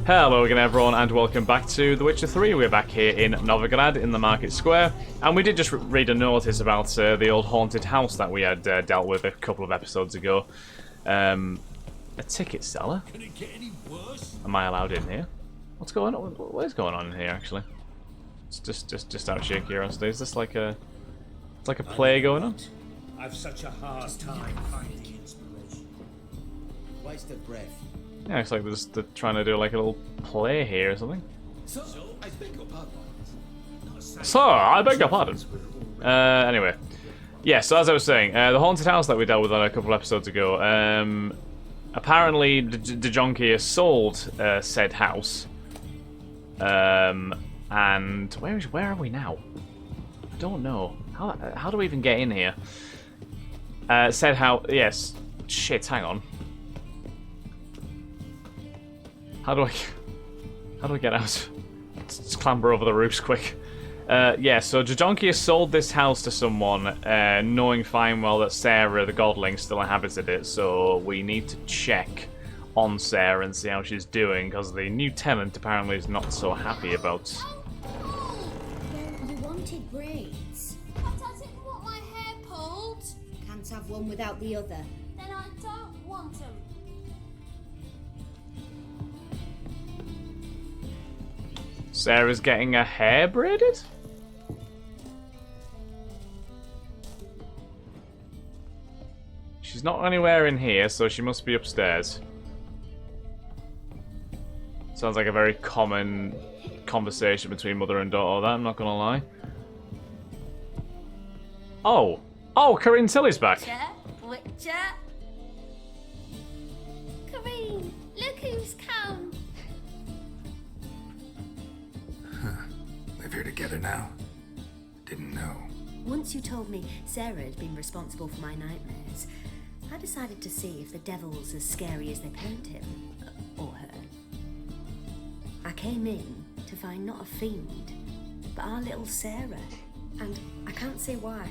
Hello again everyone and welcome back to The Witcher 3. We're back here in Novigrad in the Market Square, and we did just read a notice about the old haunted house that we had dealt with a couple of episodes ago. A ticket seller? Can it get any worse? Am I allowed in here? What's going on? What is going on in here actually? It's just out of sheer curiosity. Is this like a... It's like a play going on? I've such a hard time finding inspiration. Waste of breath. Yeah, it's like they're trying to do like a little play here or something. So, I beg your pardon. Sir, I beg your pardon. Anyway. Yeah, so as I was saying, the haunted house that we dealt with on a couple of episodes ago, apparently the junkie has sold said house. And where are we now? I don't know. How do we even get in here? Said house, yes. Shit, hang on. How do I get out? Let's clamber over the roofs quick. Yeah, so Jajonki has sold this house to someone, knowing fine well that Sarah, the godling, still inhabited it, so we need to check on Sarah and see how she's doing, because the new tenant apparently is not so happy about... You wanted braids. I didn't want my hair pulled. Can't have one without the other. Then I don't want them. Sarah's getting her hair braided? She's not anywhere in here, so she must be upstairs. Sounds like a very common conversation between mother and daughter, that, I'm not gonna lie. Oh! Oh, Corinne Tilly's back! Witcher. Corinne, look who's come. Live here together now? Didn't know. Once you told me Sarah had been responsible for my nightmares, I decided to see if the devil's as scary as they paint him. Or her. I came in to find not a fiend, but our little Sarah. And I can't say why,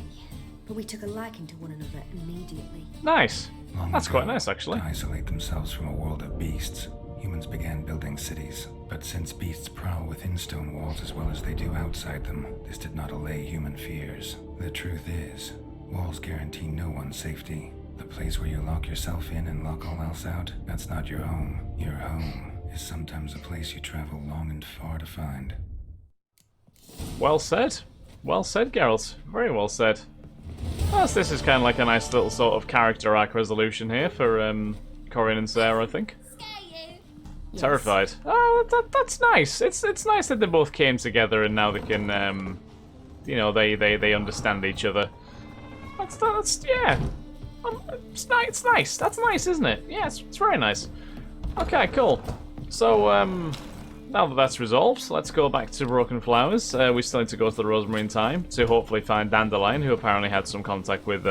but we took a liking to one another immediately. Nice. Long That's ago, quite nice, actually. To isolate themselves from a world of beasts, humans began building cities. But since beasts prowl within stone walls as well as they do outside them, this did not allay human fears. The truth is, walls guarantee no one's safety. The place where you lock yourself in and lock all else out, that's not your home. Your home is sometimes a place you travel long and far to find. Well said. Well said, Geralt. Very well said. Plus, this is kind of like a nice little sort of character arc resolution here for Corinne and Sarah, I think. Scare you. Yes. Terrified. Oh, that's nice. It's nice that they both came together and now they can, you know, they understand each other. That's yeah. It's nice. That's nice, isn't it? Yeah, it's very nice. Okay, cool. So, now that that's resolved, let's go back to Broken Flowers. We still need to go to the Rosemary in time to hopefully find Dandelion, who apparently had some contact with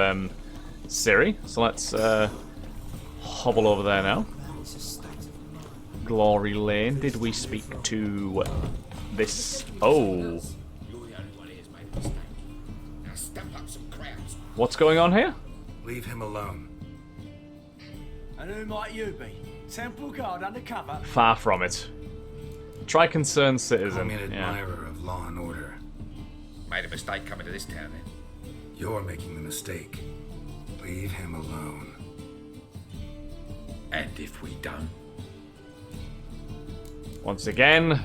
Ciri. So let's hobble over there now. Glory Lane. Did we speak to this? Oh. What's going on here? Leave him alone. And who might you be? Temple guard undercover? Far from it. Try concerned I'm citizen. an Yeah. admirer of law and order. Made a mistake coming to this town then. You're making the mistake. Leave him alone. And if we don't? Once again,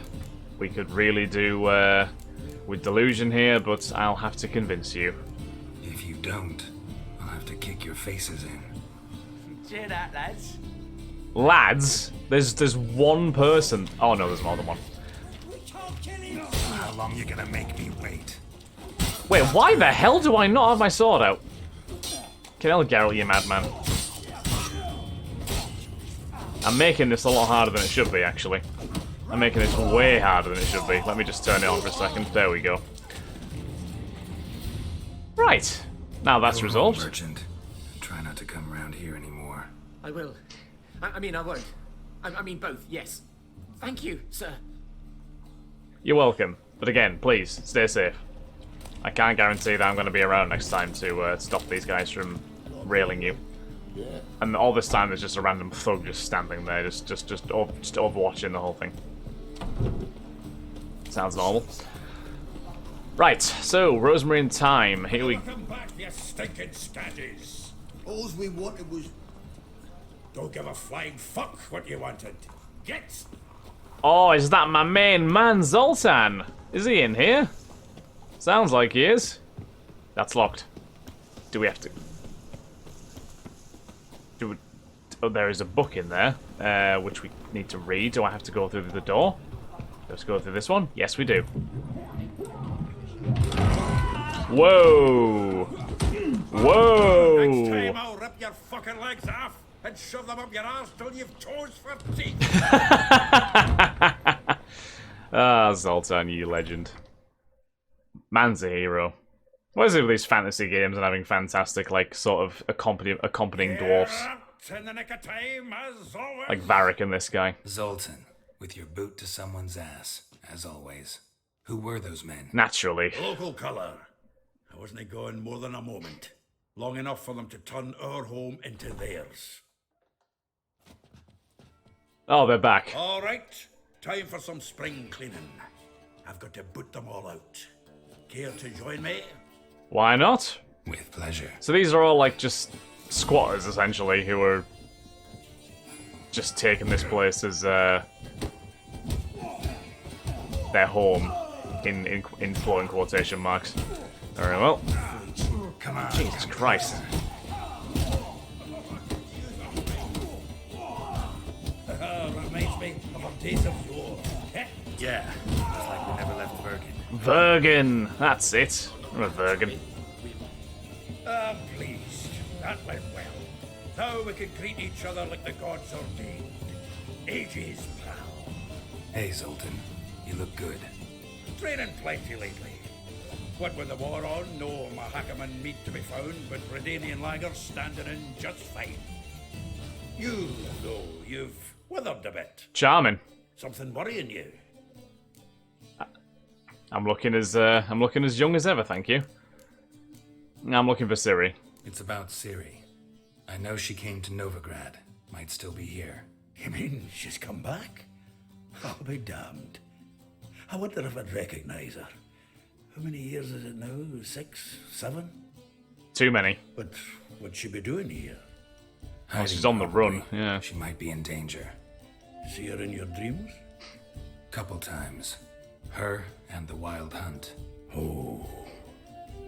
we could really do with delusion here, but I'll have to convince you. If you don't, I'll have to kick your faces in. Cheer that, lads. Lads, there's one person. Oh no, there's more than one. We can't kill him. How long you gonna make me wait? Wait, why the hell do I not have my sword out? Get out, Geralt, you madman. I'm making this a lot harder than it should be, actually. I'm making this way harder than it should be. Let me just turn it on for a second. There we go. Right. Now that's Go home, resolved. Merchant. Try not to come around here anymore. I will. I mean, I won't. I mean, both, yes. Thank you, sir. You're welcome. But again, please, stay safe. I can't guarantee that I'm going to be around next time to stop these guys from railing you. And all this time there's just a random thug just standing there, just overwatching the whole thing. Sounds normal. Right, so Rosemary and Thyme, here we... Come back, you stinking scaddies. All we wanted was... Don't give a flying fuck what you wanted. Get! Oh, is that my main man, Zoltan? Is he in here? Sounds like he is. That's locked. Do we have to... Do we... Oh, there is a book in there, which we need to read. Do I have to go through the door? Let's go through this one. Yes, we do. Whoa! Whoa! Next time I'll rip your fucking legs off and shove them up your arse till you've toes for teeth. Ah, Zoltan, you legend. Man's a hero. What is it with these fantasy games and having fantastic, like, sort of accompanying dwarfs? In the nick of time, as always. Like Varric and this guy. Zoltan, with your boot to someone's ass, as always. Who were those men? Naturally. Local colour. I wasn't going more than a moment. Long enough for them to turn our home into theirs. Oh, they're back. All right, time for some spring cleaning. I've got to boot them all out. Care to join me? Why not? With pleasure. So these are all, like, just squatters, essentially, who are just taking this place as their home, in flowing quotation marks. Very well. Come on. Jesus Christ. Reminds me of our days of yore. Yeah, it's like we never left Bergen. Vergen! That's it. I'm a Vergen. I'm pleased. That went well. Now we can greet each other like the gods ordained. Ages, pal. Hey, Zoltan. You look good. Training plenty lately. What with the war on, no Mahakaman meat to be found, but Redanian lagers standing in just fine. You, though, you've withered a bit. Charming. Something worrying you? I'm looking as young as ever, thank you. I'm looking for Ciri. It's about Ciri. I know she came to Novigrad. Might still be here. You mean she's come back? I'll be damned. I wonder if I'd recognize her. How many years is it now? 6, 7? Too many. But what'd she be doing here? Oh, she's on the run, yeah. She might be in danger. See her in your dreams? Couple times. Her and the Wild Hunt. Oh,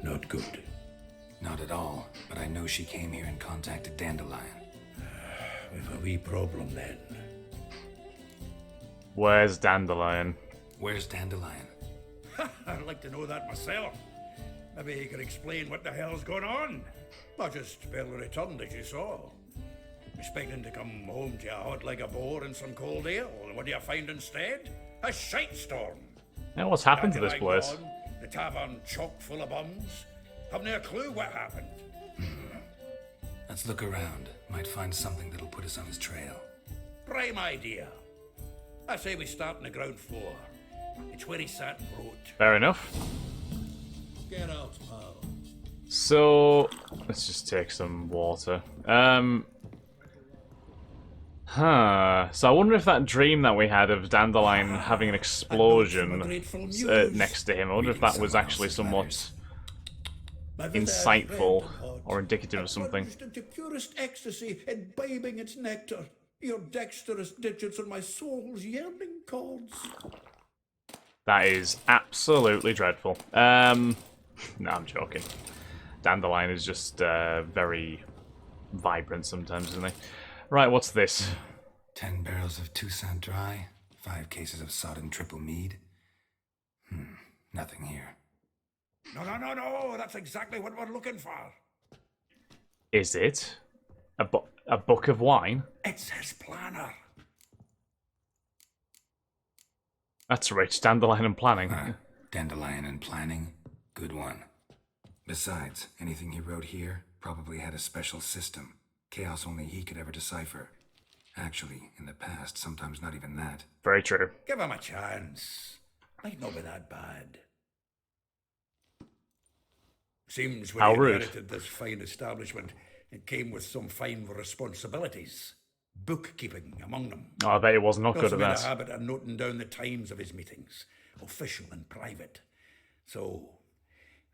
not good. Not at all, but I know she came here and contacted Dandelion. We've a wee problem then. Where's Dandelion? Where's Dandelion? I'd like to know that myself. Maybe he could explain what the hell's going on. I just barely returned, as you saw. Expecting to come home to a hot like a boar and some cold ale, and what do you find instead? A shite storm. Yeah, what's happened to this Dandelion place? gone, the tavern chock full of bums. Haven't a clue what happened. Let's look around. Might find something that'll put us on his trail. Prime idea. I say we start on the ground floor. It's where he sat and wrote. Fair enough. Get out, pal. So, let's just take some water. So I wonder if that dream that we had of Dandelion having an explosion next to him, I wonder if that was actually somewhat insightful or indicative of something. Into purest ecstasy, imbibing its nectar. Your dexterous digits on my soul's yearning chords. That is absolutely dreadful. No, I'm joking. Dandelion is just very vibrant sometimes, isn't he? Right, what's this? 10 barrels of Toussaint Dry, 5 cases of sodden triple mead. Nothing here. No, that's exactly what we're looking for. Is it? A book of wine? It's his planner. That's rich. Dandelion and planning. Dandelion and planning? Good one. Besides, anything he wrote here probably had a special system. Chaos only he could ever decipher. Actually, in the past, sometimes not even that. Very true. Give him a chance. Might not be that bad. Seems when How he rude. inherited this fine establishment, It came with some fine responsibilities. Bookkeeping among them. Oh, I bet he was not He good also at made a that. habit of noting down the times of his meetings, official and private. So,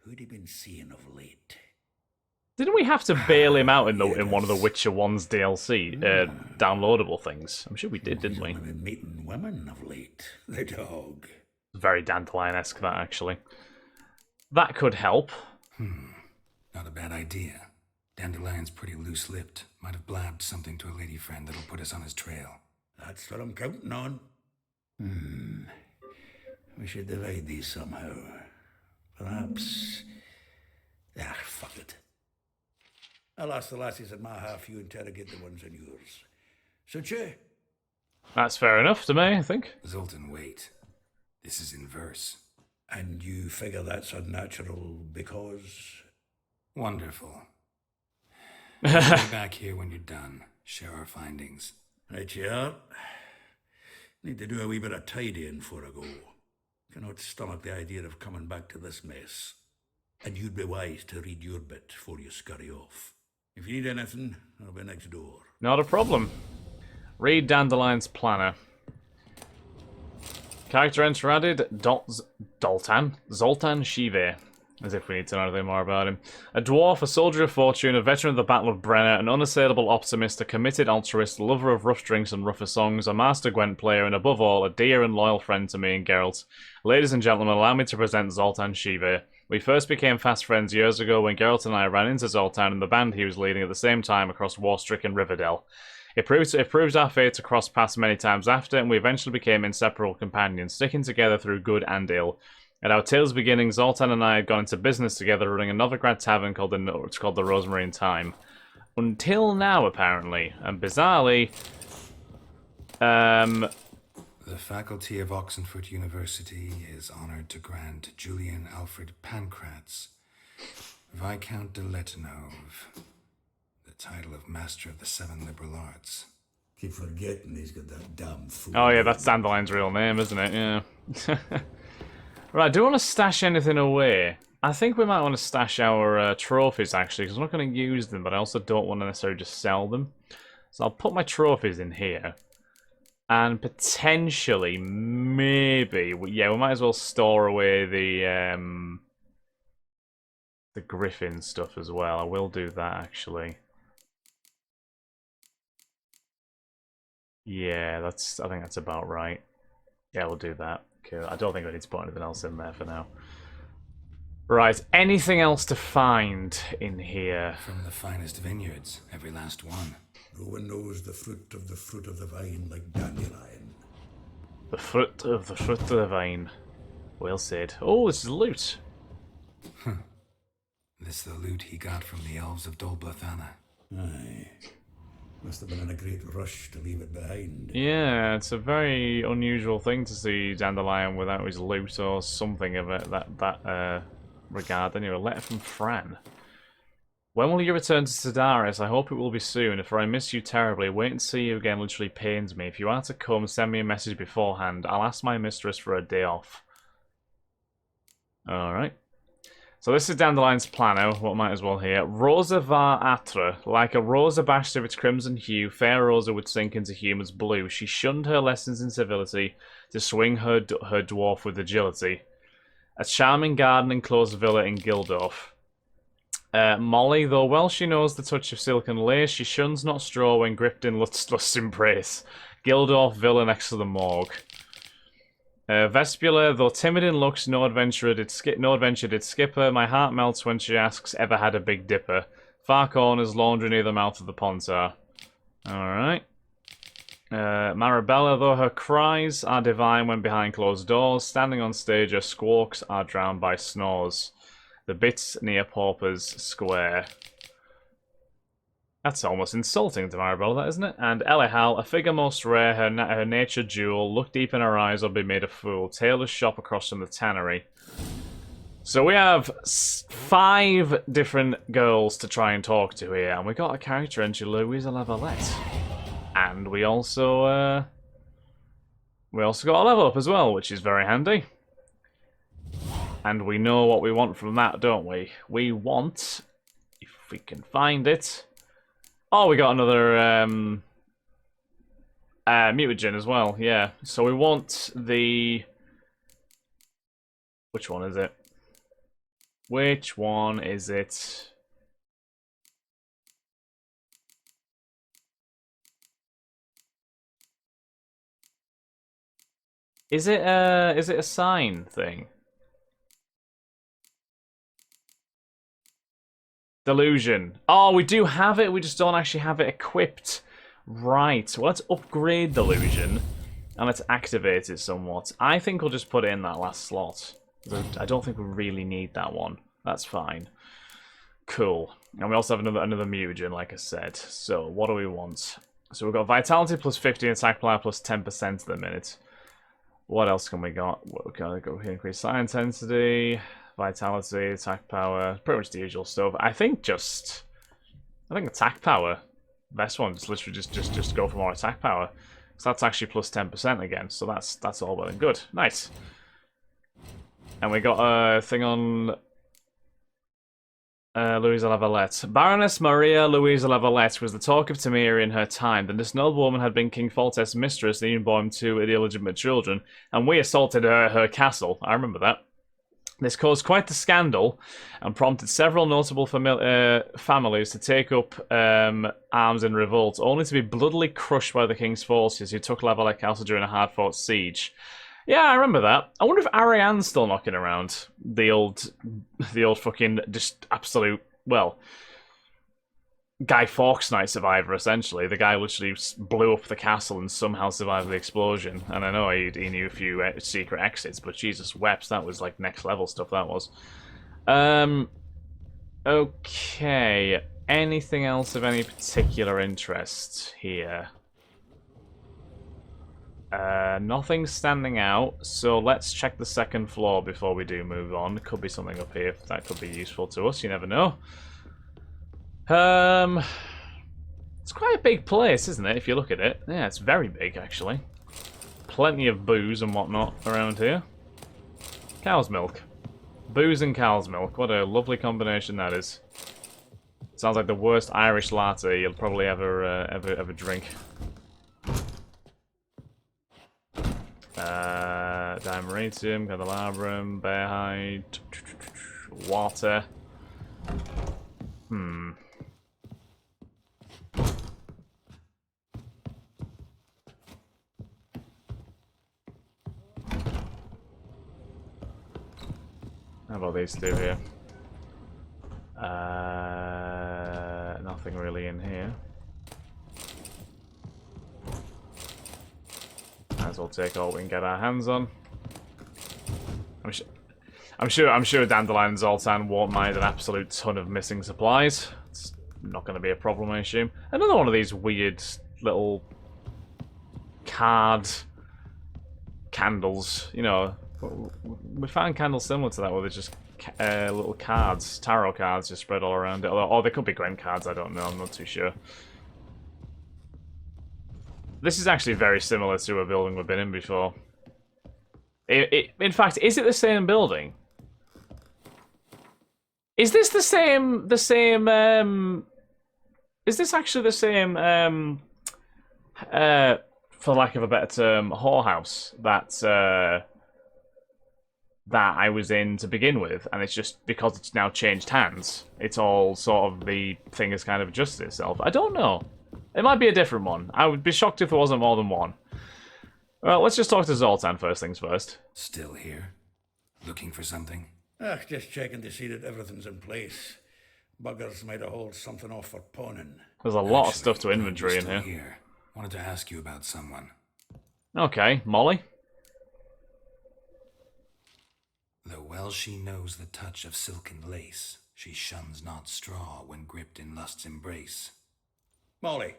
who'd he been seeing of late? Didn't we have to bail him out in one of the Witcher 1's DLC downloadable things? I'm sure we did, didn't we? He's only been meeting women of late. The dog. Very Dandelion-esque, that, actually. That could help. Not a bad idea. Dandelion's pretty loose-lipped. Might have blabbed something to a lady friend that'll put us on his trail. That's what I'm counting on. We should divide these somehow. Perhaps... fuck it. I'll ask the lassies in my half, you interrogate the ones in yours. Suit you? That's fair enough to me, I think. Zoltan, wait. This is in verse. And you figure that's unnatural because... Wonderful. We'll be back here when you're done. Share our findings. Right you are. Need to do a wee bit of tidying before I go. Cannot stomach the idea of coming back to this mess. And you'd be wise to read your bit before you scurry off. If you need anything, I'll be next door. Not a problem. Read Dandelion's planner. Character enter added, Zoltan Shive. As if we need to know anything more about him. A dwarf, a soldier of fortune, a veteran of the Battle of Brenner, an unassailable optimist, a committed altruist, a lover of rough drinks and rougher songs, a master Gwent player, and above all, a dear and loyal friend to me and Geralt. Ladies and gentlemen, allow me to present Zoltan Shive. We first became fast friends years ago when Geralt and I ran into Zoltan and the band he was leading at the same time across war-stricken Riverdale. It proved our fate to cross paths many times after, and we eventually became inseparable companions, sticking together through good and ill. At our tale's beginning, Zoltan and I had gone into business together, running a Novigrad tavern called the Rosemarine Time. Until now, apparently. And bizarrely... The faculty of Oxenford University is honoured to grant Julian Alfred Pancratz, Viscount de Letonov, the title of Master of the Seven Liberal Arts. Keep forgetting he's got that damn fool. Oh yeah, that's Dandelion's real name, isn't it? Yeah. Right, do we want to stash anything away? I think we might want to stash our trophies, actually, because I'm not going to use them, but I also don't want to necessarily just sell them. So I'll put my trophies in here. And potentially, maybe, yeah, we might as well store away the Griffin stuff as well. I will do that, actually. Yeah, I think that's about right. Yeah, we'll do that. Cool. I don't think we need to put anything else in there for now. Right, anything else to find in here? From the finest vineyards, every last one. No one knows the fruit of the vine like Dandelion. The fruit of the vine. Well said. Oh, this is loot. This the loot he got from the elves of Dol Blathanna. Aye. Must have been in a great rush to leave it behind. Yeah, it's a very unusual thing to see Dandelion without his loot or something of it that regard. Anyway, a letter from Fran. When will you return to Sedaris? I hope it will be soon. If I miss you terribly, waiting to see you again literally pains me. If you are to come, send me a message beforehand. I'll ask my mistress for a day off. Alright. So this is Dandelion's planner, what might as well here. Rosa var atra. Like a rose abashed of its crimson hue, fair Rosa would sink into human's blue. She shunned her lessons in civility to swing her dwarf with agility. A charming garden enclosed villa in Gildorf. Molly, though well she knows the touch of silken lace, she shuns not straw when gripped in lust's embrace. Gildorf villa next to the morgue. Vespula, though timid in looks, no adventure did skip her. My heart melts when she asks, ever had a big dipper? Far corners, laundry near the mouth of the Pontar. Alright. Marabella, though her cries are divine when behind closed doors, standing on stage her squawks are drowned by snores. The bits near Pauper's Square. That's almost insulting to Marabella, that, isn't it? And Elihal, a figure most rare, her nature jewel. Look deep in her eyes or be made a fool. Tailor's shop across from the tannery. So we have 5 different girls to try and talk to here. And we got a character entry, Louisa Lavalette. And we also got a level up as well, which is very handy. And we know what we want from that, don't we? We want, if we can find it, Oh, we got another mutagen as well. Yeah. So we want the. Which one is it? Which one is it? Is it a sign thing? Delusion. Oh, we do have it. We just don't actually have it equipped. Right. Well, let's upgrade Delusion and let's activate it somewhat. I think we'll just put it in that last slot. I don't think we really need that one. That's fine. Cool. And we also have another mutagen, like I said. So what do we want? So we've got Vitality plus 50 and Attack Power plus 10% at the minute. What else can we got? We're gonna go here, increase Side Intensity, Vitality, Attack Power, pretty much the usual stuff. I think Attack Power, best one. Just literally just go for more Attack Power. So that's actually plus 10% again. So that's all well and good. Nice. And we got a thing on Louisa Lavalette. Baroness Maria Louisa Lavalette was the talk of Temerian in her time. That this noblewoman had been King Foltest's mistress, and even born two illegitimate children, and we assaulted her castle. I remember that. This caused quite the scandal, and prompted several notable families to take up arms in revolt, only to be bloodily crushed by the king's forces, who took Lavalette Castle during a hard-fought siege. Yeah, I remember that. I wonder if Ariane's still knocking around. The old fucking just absolute, well, Guy Fawkes Night survivor, essentially. The guy literally blew up the castle and somehow survived the explosion. And I know he knew a few secret exits, but Jesus wept, that was like next level stuff, that was. Okay. Anything else of any particular interest here? Nothing's standing out, so let's check the second floor before we do move on. Could be something up here that could be useful to us, you never know. It's quite a big place, isn't it, if you look at it? Yeah, it's very big, actually. Plenty of booze and whatnot around here. Cow's milk. Booze and cow's milk. What a lovely combination that is. Sounds like the worst Irish latte you'll probably ever drink. Dimeritium, candelabrum, bear hide, water. How about these two here? Nothing really in here. Might as well take all we can get our hands on. I'm sure Dandelion and Zoltan won't mind an absolute ton of missing supplies. It's not going to be a problem, I assume. Another one of these weird little candles. You know, we found candles similar to that where they're just little cards, tarot cards, just spread all around it. Or they could be Gwent cards. I don't know. I'm not too sure. This is actually very similar to a building we've been in before. In fact, is it the same building? Is this the same, is this actually the same, for lack of a better term, whorehouse that I was in to begin with, and it's just because it's now changed hands, it's all sort of, the thing has kind of adjusted itself. I don't know. It might be a different one. I would be shocked if there wasn't more than one. Well, let's just talk to Zoltan first things first. Still here? Looking for something? Just checking to see that everything's in place. Buggers might have hauled something off for pawning. There's a lot of stuff to inventory in here. Wanted to ask you about someone. Okay, Molly? Though well she knows the touch of silken lace, she shuns not straw when gripped in lust's embrace. Molly.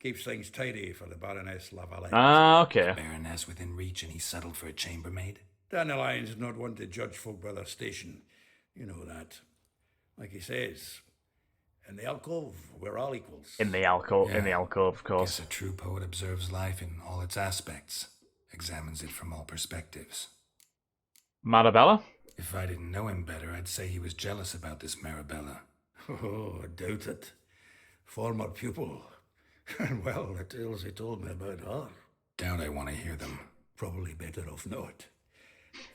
Keeps things tidy for the Baroness Lavalette. Ah, okay. The Baroness within reach and he settled for a chambermaid? Dandelion's not one to judge folk by their station. You know that. Like he says, in the alcove, we're all equals. In the alcove, of course. Guess a true poet observes life in all its aspects, examines it from all perspectives. Marabella? If I didn't know him better, I'd say he was jealous about this Marabella. Oh, I doubt it. former pupil. And well, the tales he told me about her, Doubt I want to hear them. probably better off not.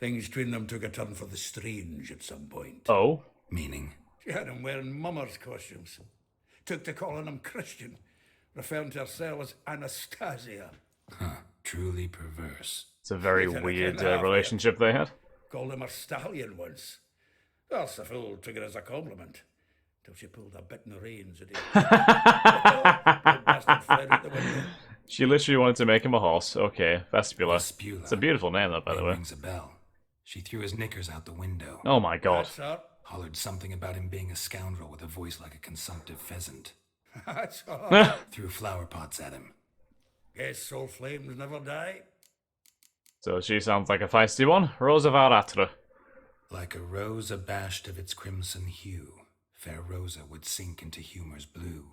Things between them took a turn for the strange at some point. Oh. Meaning? She had him wearing mummers' costumes. Took to calling him Christian, referring to herself as Anastasia. Huh. Truly perverse. It's a very Later, I weird came after relationship they had. Called him a stallion once. Well, the fool took it as a compliment. Till she pulled a bit in the reins at him. The bastard fled out the window. She literally wanted to make him a horse. Okay, Vestibula. Vespula. It's a beautiful name, though, by the Name way. rings a bell. She threw his knickers out the window. Oh my god. That's her. Hollered something about him being a scoundrel with a voice like a consumptive pheasant. That's her. Threw flower pots at him. Guess soul flames never die. So she sounds like a feisty one. Rosa Varatra. Like a rose abashed of its crimson hue, fair Rosa would sink into humor's blue.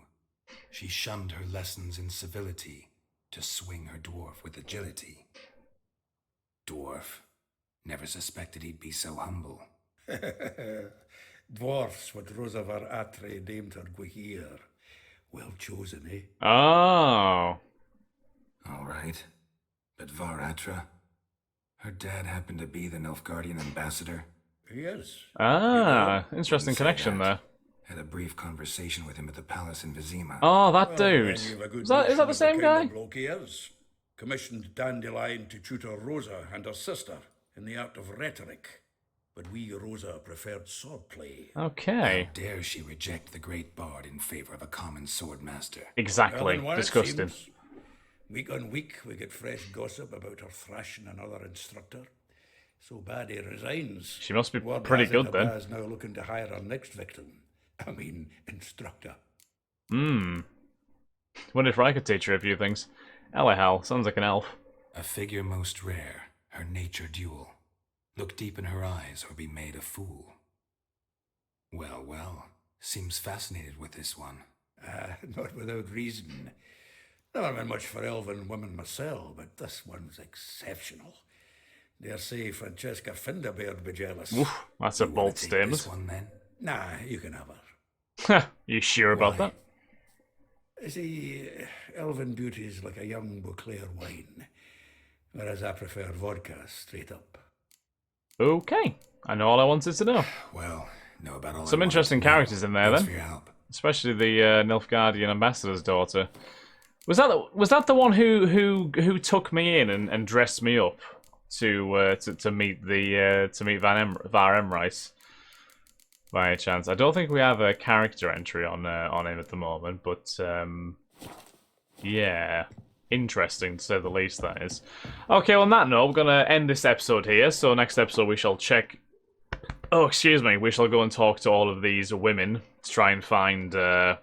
She shunned her lessons in civility to swing her dwarf with agility. Dwarf. Never suspected he'd be so humble. Dwarfs, what Rosa Var Atre named her Gwahir. Well chosen, eh? Oh. All right. But Varatra? Her dad happened to be the Nilfgaardian ambassador. He is. Ah, interesting Wouldn't say connection that. there. Had a brief conversation with him at the palace in Vizima. Oh, that Well, dude. then you've a good Is that notion the of same kind guy? of bloke he is. Commissioned Dandelion to tutor Rosa and her sister in the art of rhetoric. But we, Rosa, preferred swordplay. Okay. How dare she reject the great bard in favor of a common swordmaster? Exactly. Well, then, Disgusting. seems, week on week, we get fresh gossip about her thrashing another instructor. So bad he resigns. She must be Word pretty has it good the then. Baz now looking to hire her next victim. I mean, instructor. Wonder if I could teach her a few things. Elihal, sounds like an elf. A figure most rare, her nature dual. Look deep in her eyes or be made a fool. Well, well, seems fascinated with this one. Not without reason. Never been much for elven women myself, but this one's exceptional. Dare say Francesca Finderbeard be jealous. Oof, that's a You wanna bold take statement. This one then? Nah, you can have her. You sure about Why? that? You see, elven beauty's like a young Beauclair wine, whereas I prefer vodka straight up. Okay. I know all I wanted to know. Well, know about all Some I wanted interesting to know. characters in there, Thanks then. for your help. Especially the Nilfgaardian ambassador's daughter. Was that the one who took me in and dressed me up to meet Var Emrice? By any chance? I don't think we have a character entry on him at the moment, but yeah, interesting to say the least. That is. Okay, on that note, we're gonna end this episode here. So next episode we shall check. Oh, excuse me. We shall go and talk to all of these women to try and find Dandelion.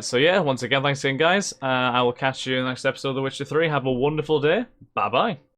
So yeah, once again, thanks again, guys. I will catch you in the next episode of The Witcher 3. Have a wonderful day. Bye bye.